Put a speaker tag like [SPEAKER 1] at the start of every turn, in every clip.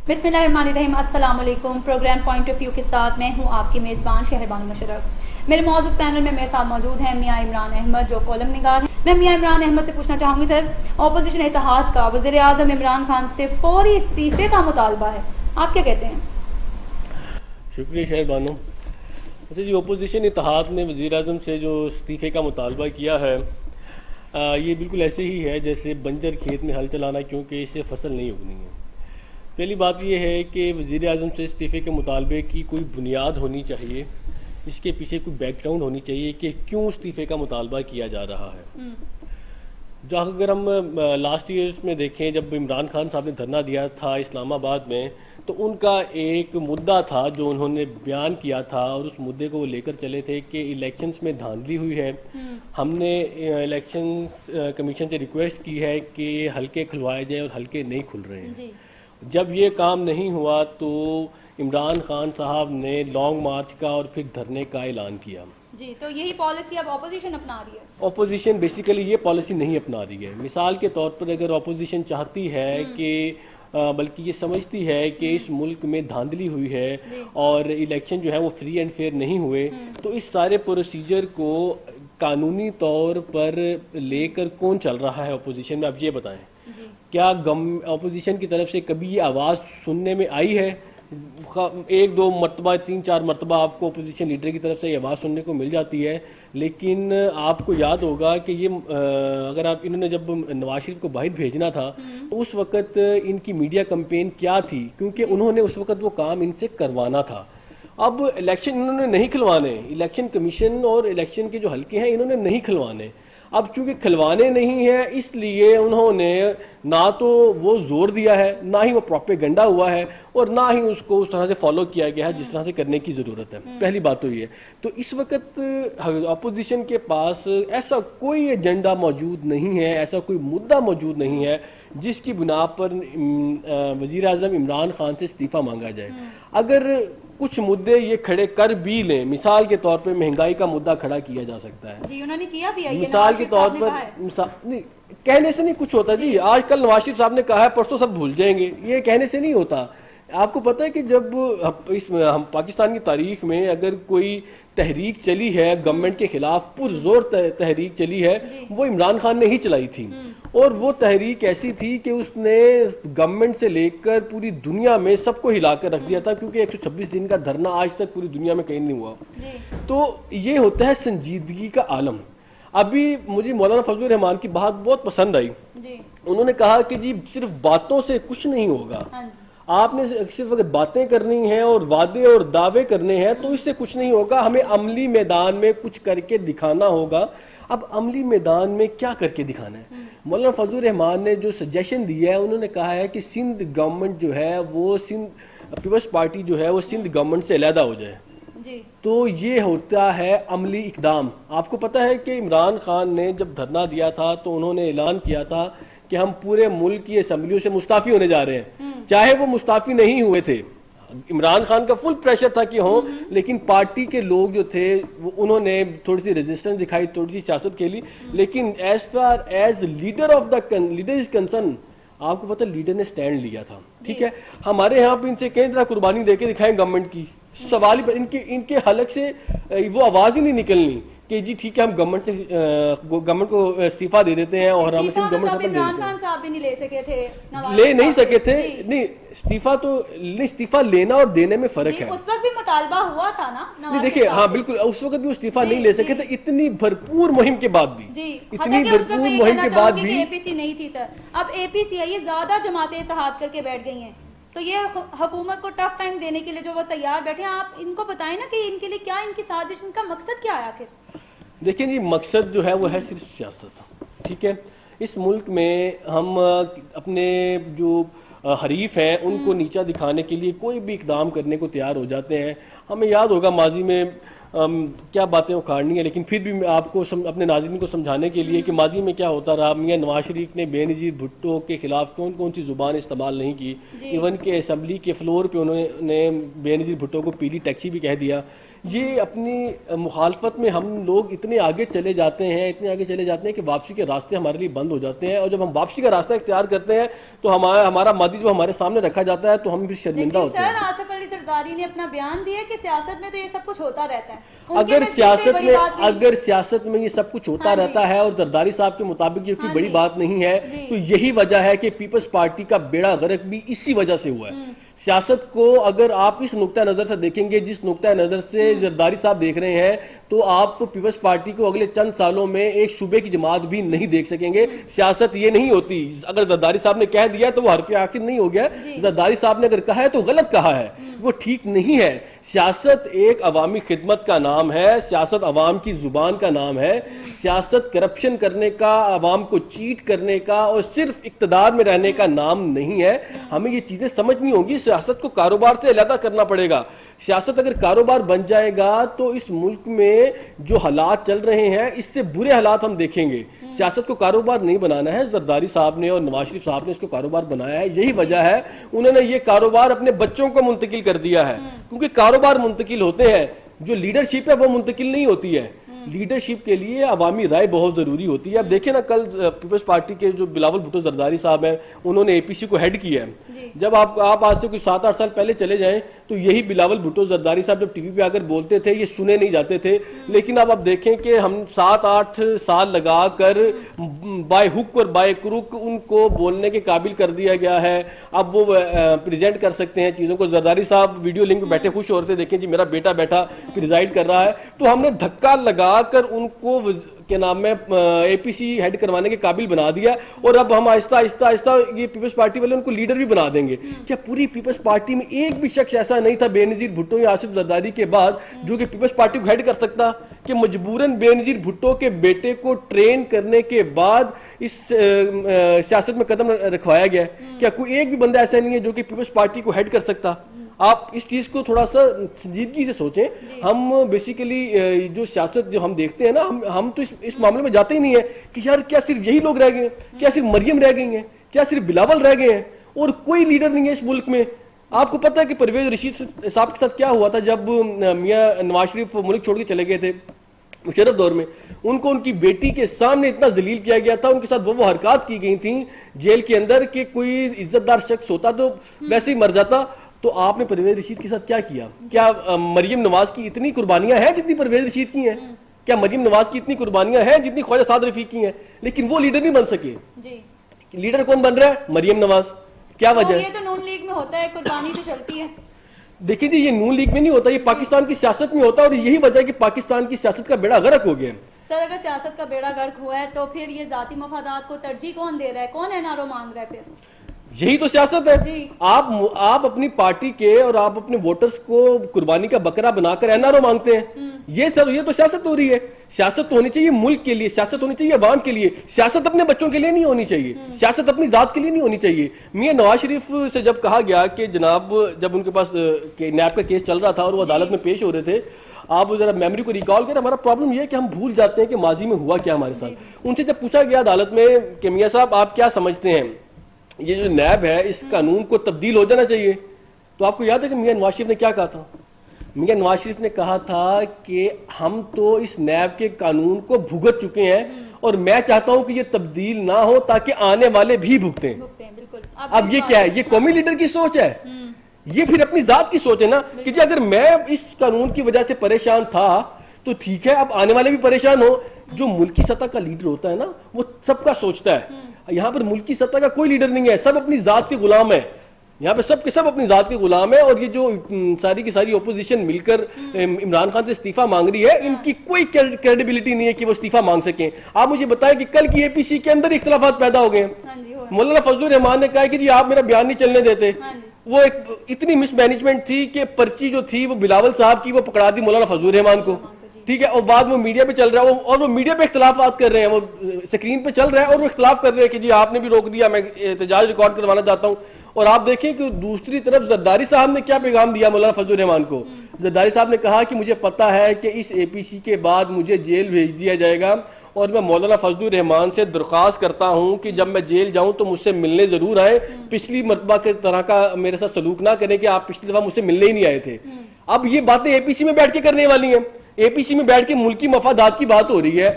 [SPEAKER 1] बिस्मिल्लाहिर्रहमानिर्रहीम, अस्सलाम वालेकुम। प्रोग्राम पॉइंट ऑफ व्यू के साथ मैं हूँ आपकी मेज़बान शहरबानो मुशर्रफ। मेरे मौजूद पैनल में मेरे साथ मौजूद हैं मियाँ इमरान अहमद, जो कॉलम निगार हैं। मैं मियाँ इमरान अहमद से पूछना चाहूँगी, सर, अपोजिशन इत्तेहाद का वज़ीर आज़म इमरान खान से फौरी इस्तीफे का मुतालबा है, आप क्या कहते हैं?
[SPEAKER 2] शुक्रिया शहरबानो। अच्छा जी, अपोजिशन इत्तेहाद ने वज़ीर आज़म से जो इस्तीफ़े का मुतालबा किया है, ये बिल्कुल ऐसे ही है जैसे बंजर खेत में हल चलाना, क्योंकि इससे फसल नहीं उगनी है। पहली बात यह है कि वज़ीर आज़म से इस्तीफ़े के मुतालबे की कोई बुनियाद होनी चाहिए, इसके पीछे कोई बैकग्राउंड होनी चाहिए कि क्यों इस्तीफ़े का मुतालबा किया जा रहा है। जहाँ अगर हम लास्ट ईयर्स में देखें, जब इमरान खान साहब ने धरना दिया था इस्लामाबाद में, तो उनका एक मुद्दा था जो उन्होंने बयान किया था, और उस मुद्दे को वो लेकर चले थे कि इलेक्शंस में धांधली हुई है। हमने इलेक्शन कमीशन से रिक्वेस्ट की है कि हल्के खुलवाए जाए, और हल्के नहीं खुल रहे हैं। जब ये काम नहीं हुआ तो इमरान खान साहब ने लॉन्ग मार्च का और फिर धरने का ऐलान किया।
[SPEAKER 1] जी, तो यही पॉलिसी अब ऑपोजिशन अपना रही है।
[SPEAKER 2] ऑपोजिशन बेसिकली ये पॉलिसी नहीं अपना रही है। मिसाल के तौर पर अगर ऑपोजिशन चाहती है कि बल्कि ये समझती है कि इस मुल्क में धांधली हुई है और इलेक्शन जो है वो फ्री एंड फेयर नहीं हुए, तो इस सारे प्रोसीजर को कानूनी तौर पर लेकर कौन चल रहा है ऑपोजिशन में, आप ये बताएं। क्या ऑपोजिशन की तरफ से कभी ये आवाज़ सुनने में आई है? एक दो मरतबा, तीन चार मरतबा आपको अपोजिशन लीडर की तरफ से ये आवाज़ सुनने को मिल जाती है, लेकिन आपको याद होगा कि ये अगर आप इन्होंने जब नवाज शरीफ को बाहर भेजना था तो उस वक्त इनकी मीडिया कैंपेन क्या थी, क्योंकि उन्होंने उस वक्त वो काम इनसे करवाना था। अब इलेक्शन इन्होंने नहीं खिलवाने, इलेक्शन कमीशन और इलेक्शन के जो हल्के हैं इन्होंने नहीं खिलवाने। अब चूंकि खिलवाने नहीं है, इसलिए उन्होंने ना तो वो जोर दिया है, ना ही वो प्रोपेगेंडा हुआ है, और ना ही उसको उस तरह से फॉलो किया गया है जिस तरह से करने की ज़रूरत है। पहली बात तो ये। तो इस वक्त अपोजिशन के पास ऐसा कोई एजेंडा मौजूद नहीं है, ऐसा कोई मुद्दा मौजूद नहीं है जिसकी बुना पर वज़ीर आज़म इमरान खान से इस्तीफ़ा मांगा जाए। अगर कुछ मुद्दे ये खड़े कर भी लें, मिसाल के तौर पे महंगाई का मुद्दा खड़ा किया जा सकता है।
[SPEAKER 1] जी, उन्होंने किया भी है।
[SPEAKER 2] मिसाल के तौर पर नहीं, कहने से नहीं कुछ होता जी। आजकल नवाज शरीफ साहब ने कहा है, परसों सब भूल जाएंगे, ये कहने से नहीं होता। आपको पता है कि जब हम पाकिस्तान की तारीख में अगर कोई तहरीक चली है गवर्नमेंट के खिलाफ, पुरजोर तहरीक चली है, वो इमरान खान ने ही चलाई थी। और वो तहरीक ऐसी थी कि उसने गवर्नमेंट से लेकर पूरी दुनिया में सबको हिलाकर रख दिया था, क्योंकि 126 दिन का धरना आज तक पूरी दुनिया में कहीं नहीं हुआ। तो ये होता है संजीदगी का आलम। अभी मुझे मौलाना फजलुर रहमान की बात बहुत पसंद आई। उन्होंने कहा कि जी सिर्फ बातों से कुछ नहीं होगा, आपने सिर्फ अगर बातें करनी हैं और वादे और दावे करने हैं तो इससे कुछ नहीं होगा, हमें अमली मैदान में कुछ करके दिखाना होगा। अब अमली मैदान में क्या करके दिखाना है? मौलाना फजलुर रहमान ने जो सजेशन दिया है, उन्होंने कहा है कि सिंध गवर्नमेंट जो है वो सिंध पीपल्स पार्टी जो है वो सिंध गवर्नमेंट से अलहदा हो जाए। तो ये होता है अमली इकदाम। आपको पता है कि इमरान खान ने जब धरना दिया था तो उन्होंने ऐलान किया था कि हम पूरे मुल्क की असम्बलियों से मुस्ताफी होने जा रहे हैं, चाहे वो मुस्ताफी नहीं हुए थे। इमरान खान का फुल प्रेशर था कि हो, लेकिन पार्टी के लोग जो थे वो उन्होंने थोड़ी सी रेजिस्टेंस दिखाई, थोड़ी सी सियासत खेली, लेकिन as far as leader of the leader is concern, आपको पता लीडर ने स्टैंड लिया था। ठीक है, हमारे यहाँ पे इनसे कई तरह कुर्बानी देके दिखाएं गवर्नमेंट की, सवाल ही इनके हलक से वो आवाज ही नहीं निकलनी कि जी ठीक है हम गवर्नमेंट को इस्तीफा दे देते हैं और हम सिर्फ गवर्नमेंट
[SPEAKER 1] इमरान खान साहब भी नहीं ले सके थे,
[SPEAKER 2] ले नहीं सके थे। नहीं, इस्तीफा लेना और देने में फर्क है।
[SPEAKER 1] उस वक्त भी मुतालबा हुआ था ना।
[SPEAKER 2] नहीं देखिए, हाँ बिल्कुल, उस वक्त भी इस्तीफा नहीं ले सके थे, इतनी भरपूर मुहिम के बाद भी, इतनी भरपूर मुहिम के बाद भी
[SPEAKER 1] एपीसी नहीं थी सर। अब एपीसी है, ये ज्यादा जमातें इत्तेहाद करके बैठ गई हैं, तो ये हुकूमत को टफ टाइम देने के लिए जो वो तैयार बैठे हैं, आप इनको बताएं ना कि इनके लिए क्या, इनकी साजिश, इनका मकसद क्या है आखिर?
[SPEAKER 2] देखिए जी, मकसद जो है वो है सिर्फ सियासत। ठीक है, इस मुल्क में हम अपने जो हरीफ हैं उनको नीचा दिखाने के लिए कोई भी इकदाम करने को तैयार हो जाते हैं। हमें याद होगा माजी में क्या बातें उखाड़नी है, लेकिन फिर भी मैं आपको अपने नाज़रीन को समझाने के लिए कि माजी में क्या होता रहा। मियां नवाज शरीफ ने बेनज़ीर भुट्टो के खिलाफ कौन कौन सी ज़ुबान इस्तेमाल नहीं की। इवन के असम्बली के फ्लोर पे उन्होंने बेनज़ीर भुट्टो को पीली टैक्सी भी कह दिया। ये अपनी मुखालफत में हम लोग इतने आगे चले जाते हैं कि वापसी के रास्ते हमारे लिए बंद हो जाते हैं, और जब हम वापसी का रास्ता इख्तियार करते हैं तो हमारा मादी जो हमारे सामने रखा जाता है तो हम भी शर्मिंदा होते हैं।
[SPEAKER 1] सर, आसिफ अली जरदारी ने अपना बयान दिया कि सियासत में तो ये सब कुछ होता रहता है।
[SPEAKER 2] अगर सियासत में ये सब कुछ होता रहता है और जरदारी साहब के मुताबिक ये कोई बड़ी बात नहीं है, तो यही वजह है कि पीपल्स पार्टी का बेड़ा गर्क भी इसी वजह से हुआ है। सियासत को अगर आप इस नुक्ता नजर से देखेंगे, जिस नुक्ता नजर से जरदारी साहब देख रहे हैं, तो आप पीपल्स पार्टी को अगले चंद सालों में एक सूबे की जमात भी नहीं देख सकेंगे। सियासत ये नहीं होती, अगर जरदारी साहब ने कह दिया तो वो हरफ आखिर नहीं हो गया। जरदारी साहब ने अगर कहा है तो गलत कहा है, वो ठीक नहीं है। सियासत एक अवामी खिदमत का नाम है, सियासत अवाम की जुबान का नाम है। सियासत करप्शन करने का, अवाम को चीट करने का और सिर्फ इक्तदार में रहने का नाम नहीं है। हमें ये चीजें समझनी होंगी। सियासत को कारोबार से अलग करना पड़ेगा। सियासत अगर कारोबार बन जाएगा तो इस मुल्क में जो हालात चल रहे हैं इससे बुरे हालात हम देखेंगे। सियासत को कारोबार नहीं बनाना है। जरदारी साहब ने और नवाज शरीफ साहब ने इसको कारोबार बनाया है, यही वजह है उन्होंने ये कारोबार अपने बच्चों को मुंतकिल कर दिया है। क्योंकि कारोबार मुंतकिल होते हैं, जो लीडरशिप है वो मुंतकिल नहीं होती है। लीडरशिप के लिए अवामी राय बहुत जरूरी होती है। अब देखें ना, कल पीपल्स पार्टी के जो बिलावल भुट्टो जरदारी साहब हैं, उन्होंने एपीसी को हेड किया है। जब आप आज से कुछ 7-8 साल पहले चले जाएं तो यही बिलावल भुट्टो जरदारी साहब जब टीवी पे आकर बोलते थे ये सुने नहीं जाते थे। लेकिन अब आप देखें कि हम 7-8 साल लगाकर बाय हुक और बाय क्रुक उनको बोलने के काबिल कर दिया गया है। अब वो प्रेजेंट कर सकते हैं चीजों को। जरदारी साहब वीडियो लिंक पे बैठे खुश हो रहे थे, देखें जी मेरा बेटा बैठा प्रिजाइड कर रहा है। तो हमने धक्का लगाकर उनको के नाम में एपीसी हेड करवाने के काबिल बना दिया, और अब हम आहिस्ता आहिस्ता ये पीपल्स पार्टी वाले उनको लीडर भी बना देंगे। क्या पूरी पीपल्स पार्टी में एक भी शख्स ऐसा नहीं था बेनजीर भुट्टो या आसिफ जरदारी के बाद जो कि पीपल्स पार्टी को हेड कर सकता? कि मजबूरन बेनजीर भुट्टो के बेटे को ट्रेन करने के बाद इस सियासत में कदम रखवाया गया? क्या कोई एक भी बंदा ऐसा नहीं है जो कि पीपल्स पार्टी को हेड कर सकता? आप इस चीज को थोड़ा सा संजीदगी से सोचें। हम बेसिकली जो सियासत जो हम देखते हैं ना, हम तो इस मामले में जाते ही नहीं है कि यार क्या सिर्फ यही लोग रह गए हैं, क्या सिर्फ मरियम रह गई हैं, क्या सिर्फ बिलावल रह गए हैं और कोई लीडर नहीं है इस मुल्क में। आपको पता है कि परवेज रशीद साहब के साथ क्या हुआ था जब मियां नवाज शरीफ मुल्क छोड़ के चले गए थे मुशर्रफ दौर में? उनको उनकी बेटी के सामने इतना जलील किया गया था, उनके साथ वो हरकत की गई थी जेल के अंदर कि कोई इज्जतदार शख्स होता तो वैसे ही मर जाता। तो आपने परवेज रशीद के साथ क्या किया? क्या मरियम नवाज की इतनी कुर्बानियां हैं जितनी परवेज रशीद की हैं? क्या मरियम नवाज की इतनी कुर्बानियां हैं जितनी ख्वाजा साद रफीक की हैं? लेकिन वो लीडर नहीं बन सके। लीडर कौन बन रहा है? मरियम नवाज। क्या वजह है?
[SPEAKER 1] ये तो नून लीग में होता है, कुर्बानी तो चलती है।
[SPEAKER 2] देखिए जी, ये नून लीग में नहीं होता, ये पाकिस्तान की सियासत में होता है, और यही वजह है कि पाकिस्तान की सियासत का बेड़ा गर्क हो गया है।
[SPEAKER 1] सर, अगर सियासत का बेड़ा गर्क हुआ है तो फिर ये जाती मफादात को तरजीह कौन दे रहा है? कौन एनआरओ मांग रहा है? फिर
[SPEAKER 2] यही तो सियासत है। आप अपनी पार्टी के और आप अपने वोटर्स को कुर्बानी का बकरा बनाकर एनआरओ मांगते हैं। ये तो सियासत हो रही है। सियासत तो होनी चाहिए मुल्क के लिए, सियासत होनी चाहिए अवाम के लिए। सियासत अपने बच्चों के लिए नहीं होनी चाहिए, सियासत अपनी जात के लिए नहीं होनी चाहिए। मियां नवाज शरीफ से जब कहा गया कि जनाब, जब उनके पास नैब का केस चल रहा था और वो अदालत में पेश हो रहे थे, आप जरा मेमोरी को रिकॉल करें। हमारा प्रॉब्लम यह है कि हम भूल जाते हैं कि माजी में हुआ क्या हमारे साथ। उनसे जब पूछा गया अदालत में कि मियां साहब आप क्या समझते हैं, ये जो नैब है इस कानून को तब्दील हो जाना चाहिए, तो आपको याद है कि मियां नवाज शरीफ ने क्या कहा था? मियां नवाज शरीफ ने कहा था कि हम तो इस नैब के कानून को भुगत चुके हैं और मैं चाहता हूं कि ये तब्दील ना हो ताकि आने वाले भी भुगतें।
[SPEAKER 1] बिल्कुल।
[SPEAKER 2] अब ये क्या है? ये कौमी लीडर की सोच है, ये फिर अपनी जात की सोच है ना कि जी अगर मैं इस कानून की वजह से परेशान था तो ठीक है, अब आने वाले भी परेशान हो। जो मुल्की सतह का लीडर होता है ना, वो सबका सोचता है। यहाँ पर मुल्की सतह का कोई लीडर नहीं है, सब अपनी जात के गुलाम है। यहाँ पे सब के सब अपनी जात के गुलाम है। और ये जो सारी की सारी ओपोजिशन मिलकर इमरान खान से इस्तीफा मांग रही है, इनकी कोई क्रेडिबिलिटी नहीं है कि वो इस्तीफा मांग सकें। आप मुझे बताएं कि कल की एपीसी के अंदर इख्तलाफात पैदा हो गए। मौलाना फजलुर रहमान ने कहा कि जी आप मेरा बयान नहीं चलने देते। वो एक इतनी मिसमैनेजमेंट थी कि पर्ची जो थी वो बिलावल साहब की वो पकड़ा दी मौलाना फजलुर रहमान को, ठीक है। और बाद में मीडिया पे चल रहा है और वो मीडिया पे इख्तलाफात कर रहे हैं, वो स्क्रीन पे चल रहा है और वो इख्तलाफ कर रहे हैं कि जी आपने भी रोक दिया, मैं एहतजाज रिकॉर्ड करवाना चाहता हूँ। और आप देखें कि दूसरी तरफ जरदारी साहब ने क्या पैगाम दिया मौलाना फजलुर रहमान को। जरदारी साहब ने कहा कि मुझे पता है कि इस एपीसी के बाद मुझे जेल भेज दिया जाएगा और मैं मौलाना फजलुर रहमान से दरख्वास्त करता हूं कि जब मैं जेल जाऊं तो मुझसे मिलने जरूर आए, पिछली मरतबा के तरह का मेरे साथ सलूक ना करें कि आप पिछली दफा मुझसे मिलने ही नहीं आए थे। अब ये बातें एपीसी में बैठ के करने वाली हैं, एपीसी में बैठ के मुल्की मफादात की बात हो रही है,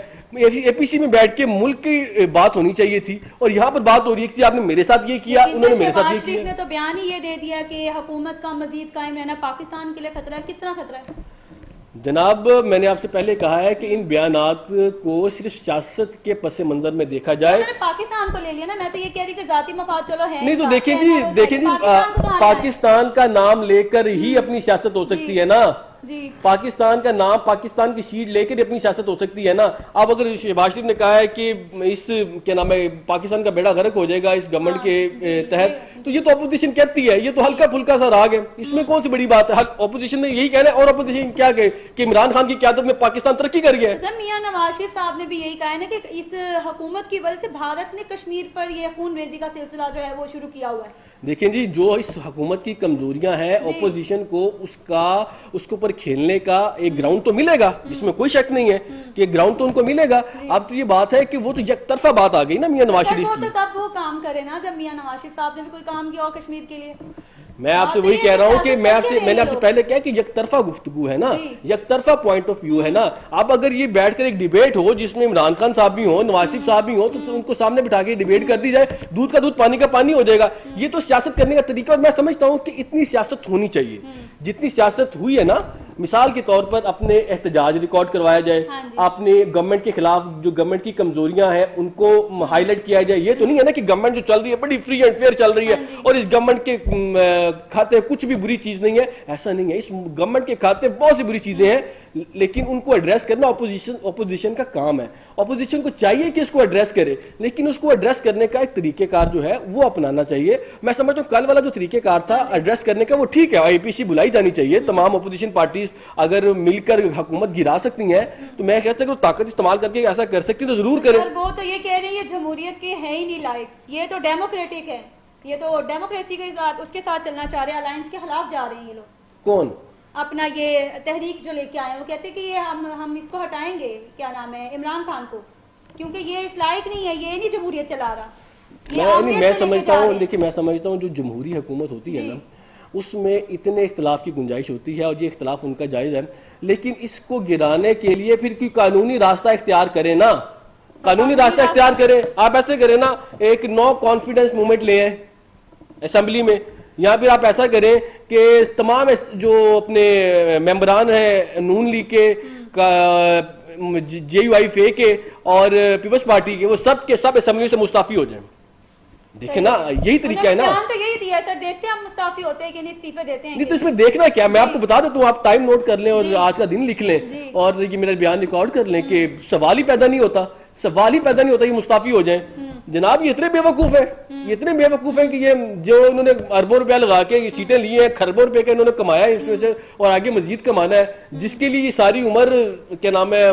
[SPEAKER 2] एपीसी में बैठ के मुल्क की बात होनी चाहिए थी, और यहाँ पर बात हो रही है कि आपने मेरे साथ ये किया, उन्होंने मेरे साथ ये किया।
[SPEAKER 1] ने तो बयान ही ये दे दिया कि हुकूमत का मजीद कायम रहना पाकिस्तान के लिए खतरा है। किस तरह खतरा है?
[SPEAKER 2] जनाब, मैंने आपसे पहले कहा है कि इन बयानात को सिर्फ सियासत के पस मंजर में देखा जाए।
[SPEAKER 1] पाकिस्तान को ले लिया ना, मैं तो ये कह रही कि जाती मफाद चलो है
[SPEAKER 2] नहीं तो देखें जी, पाकिस्तान का नाम लेकर ही अपनी सियासत हो सकती है ना जी। पाकिस्तान का नाम, पाकिस्तान की सीट लेकर अपनी सियासत हो सकती है ना। अब अगर शहबाज शरीफ ने कहा है कि इस क्या नाम है पाकिस्तान का बेड़ा गर्क हो जाएगा इस गवर्नमेंट के तहत, तो ये तो अपोजिशन कहती है, ये तो हल्का फुल्का सा राग है, इसमें कौन सी बड़ी बात है? अपोजिशन ने यही कहना है, और अपोजिशन क्या कहे कि इमरान खान की क़यादत में पाकिस्तान तरक्की कर गया है।
[SPEAKER 1] सर मियां नवाज शरीफ साहब ने भी यही कहा है ना कि इस हुकूमत की वजह से भारत ने कश्मीर पर ये खून रेजी का सिलसिला जो है वो शुरू किया हुआ है।
[SPEAKER 2] देखें जी, जो इस हुकूमत की कमजोरियां हैं, ओपोजिशन को उसके ऊपर खेलने का एक ग्राउंड तो मिलेगा, इसमें कोई शक नहीं है कि ग्राउंड तो उनको मिलेगा। अब तो ये बात है कि वो तो एक तरफा बात आ गई ना मियां नवाज शरीफ की।
[SPEAKER 1] तो तब वो काम करे ना जब मियां नवाज शरीफ साहब ने भी कोई काम किया हो कश्मीर के लिए।
[SPEAKER 2] मैं आपसे वही कह रहा हूँ कि मैंने आपसे पहले कहा कि यकतरफा गुफ्तगू है ना, यकतरफा पॉइंट ऑफ व्यू है ना। अब अगर ये बैठकर एक डिबेट हो जिसमें इमरान खान साहब भी हो, नवाज शरीफ साहब भी हो, तो उनको सामने बिठा के डिबेट कर दी जाए, दूध का दूध पानी का पानी हो जाएगा। ये तो सियासत करने का तरीका, और मैं समझता हूँ कि इतनी सियासत होनी चाहिए जितनी सियासत हुई है ना। मिसाल के तौर पर अपने एहतजाज रिकॉर्ड करवाया जाए, अपने गवर्नमेंट के खिलाफ जो गवर्नमेंट की कमजोरियां हैं उनको हाईलाइट किया जाए। ये तो नहीं है ना कि गवर्नमेंट जो चल रही है बड़ी फ्री एंड फेयर चल रही है और इस गवर्नमेंट के खाते कुछ भी बुरी चीज नहीं है, ऐसा नहीं है। इस गवर्नमेंट के खाते बहुत सी बुरी चीजें हैं, लेकिन उनको एड्रेस करना ऑपोजिशन का काम है। ऑपोजिशन को चाहिए कि इसको एड्रेस करे, लेकिन उसको एड्रेस करने का एक तरीकेकार जो है वो अपनाना चाहिए। मैं समझता हूँ कल वाला जो तरीकेकार था एड्रेस करने का वो ठीक है, आईपीसी बुलाई जानी चाहिए। तमाम ऑपोजिशन पार्टीज अगर मिलकर हुकूमत गिरा सकती हैं तो मैं कहता हूँ ताकत इस्तेमाल करके ऐसा कर सकती तो जरूर करें।
[SPEAKER 1] वो तो ये कह रही है जमहूरियत के है ही नहीं लायक, ये तो डेमोक्रेटिक है, ये तो डेमोक्रेसी के साथ उसके साथ चलना चाह रहे हैं, अलायंस के खिलाफ जा रहे हैं ये लोग।
[SPEAKER 2] कौन?
[SPEAKER 1] अपना ये तहरीक जो लेके आए हैं, वो कहते हैं कि ये हम इसको हटाएंगे, क्या नाम है, इमरान खान को, क्योंकि ये इस लायक नहीं है, ये नहीं जमहूरियत चला रहा।
[SPEAKER 2] मैं समझता हूँ, देखिए मैं समझता हूँ जो जमहूरी हुकूमत होती है ना उसमें इतने इख्तलाफ की गुंजाइश होती है और ये इख्तलाफ उनका जायज़ है, लेकिन इसको गिराने के लिए फिर कोई कानूनी रास्ता इख्तियार करें ना, कानूनी रास्ता इख्तियार करें। आप ऐसे करें ना, एक नो कॉन्फिडेंस मूवमेंट ले आए असेंबली में, या फिर आप ऐसा करें कि तमाम जो अपने मेंबरान हैं नून लीग के, JUIF के और पीपल्स पार्टी के, वो सब के सब असेंबली से मुस्ताफी हो जाए। देखे ना, यही तरीका है ना।
[SPEAKER 1] तो यही दिया सर, देखते हैं हम मुस्ताफी होते हैं कि नहीं, इस्तीफे देते हैं।
[SPEAKER 2] नहीं तो इसमें देखना क्या, मैं आपको बता देता हूँ, आप टाइम नोट कर लें और आज का दिन लिख लें और ये मेरा बयान रिकॉर्ड कर लें कि सवाल ही पैदा नहीं होता, सवाल ही पैदा नहीं होता कि मुस्ताफी हो जाए। जनाब ये इतने बेवकूफ है, ये इतने बेवकूफ है कि ये जो इन्होंने अरबों रुपया लगा के ये सीटें ली हैं, खरबों रुपए का इन्होंने कमाया है इसमें से, और आगे मजीद कमाना है, जिसके लिए ये सारी उम्र क्या नाम है